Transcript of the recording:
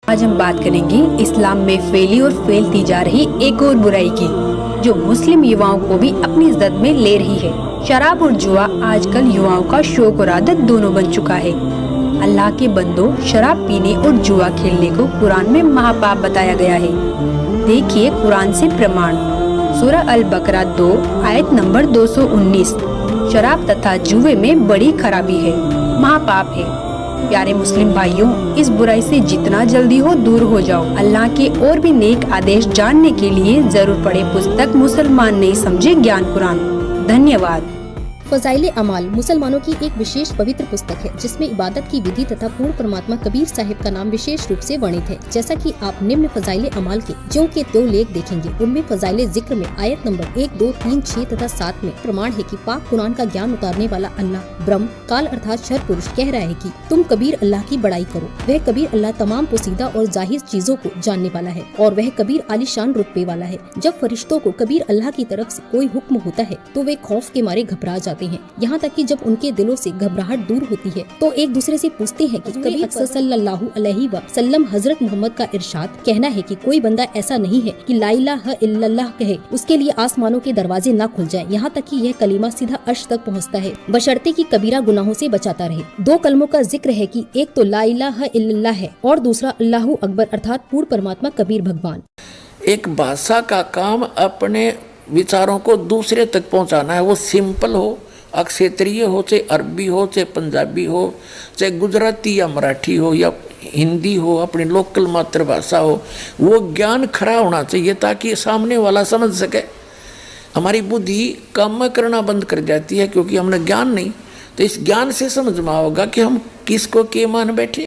आज हम बात करेंगे इस्लाम में फैली और फैलती जा रही एक और बुराई की, जो मुस्लिम युवाओं को भी अपनी इज्जत में ले रही है। शराब और जुआ आजकल युवाओं का शौक और आदत दोनों बन चुका है। अल्लाह के बंदों, शराब पीने और जुआ खेलने को कुरान में महापाप बताया गया है। देखिए कुरान से प्रमाण। सूरह अल बकरा 2 आयत नंबर 219। शराब तथा जुए में बड़ी खराबी है, महापाप है। प्यारे मुस्लिम भाइयों, इस बुराई से जितना जल्दी हो दूर हो जाओ। अल्लाह के और भी नेक आदेश जानने के लिए जरूर पढ़े पुस्तक मुसलमान नहीं समझे ज्ञान कुरान। धन्यवाद। फजाइले अमाल मुसलमानों की एक विशेष पवित्र पुस्तक है, जिसमें इबादत की विधि तथा पूर्ण परमात्मा कबीर साहिब का नाम विशेष रूप से वर्णित है। जैसा कि आप निम्न फजाइले अमाल के ज्यों के त्यों लेख देखेंगे। उनमें फजाइले जिक्र में आयत नंबर 1, 2, 3, 6 तथा 7 में प्रमाण है कि पाक कुरान का ज्ञान उतारने वाला अल्लाह ब्रह्म काल अर्थात शर पुरुष कह रहा है कि तुम कबीर अल्लाह की बड़ाई करो। वह कबीर अल्लाह तमाम पोसीदा और जाहिर चीजों को जानने वाला है और वह कबीर आलीशान रुतबे वाला है। जब फरिश्तों को कबीर अल्लाह की तरफ से कोई हुक्म होता है तो वे खौफ के मारे घबरा जाते हैं। यहाँ तक कि जब उनके दिलों से घबराहट दूर होती है तो एक दूसरे से पूछते हैं कि कबीर अक्सर सल्लल्लाहु अलैहि वसल्लम हजरत मोहम्मद का इरशाद कहना है कि कोई बंदा ऐसा नहीं है कि ला इलाहा इल्लल्लाह कहे उसके लिए आसमानों के दरवाजे न खुल जाए, यहाँ तक कि यह कलीमा सीधा अर्श तक पहुँचता है, बशर्ते कि कबीरा गुनाहों से बचाता रहे। 2 कलमों का जिक्र है कि एक तो ला इलाहा इल्लल्लाह है और दूसरा अल्लाहु अकबर अर्थात पूर्ण परमात्मा कबीर भगवान। एक भाषा का काम अपने विचारों को दूसरे तक पहुंचाना है। वो सिंपल हो, क्षेत्रीय हो, चाहे अरबी हो, चाहे पंजाबी हो, चाहे गुजराती या मराठी हो या हिंदी हो, अपनी लोकल मातृभाषा हो, वो ज्ञान खरा होना चाहिए ताकि सामने वाला समझ सके। हमारी बुद्धि काम करना बंद कर जाती है क्योंकि हमने ज्ञान नहीं। तो इस ज्ञान से समझ में होगा कि हम किसको के मान बैठे।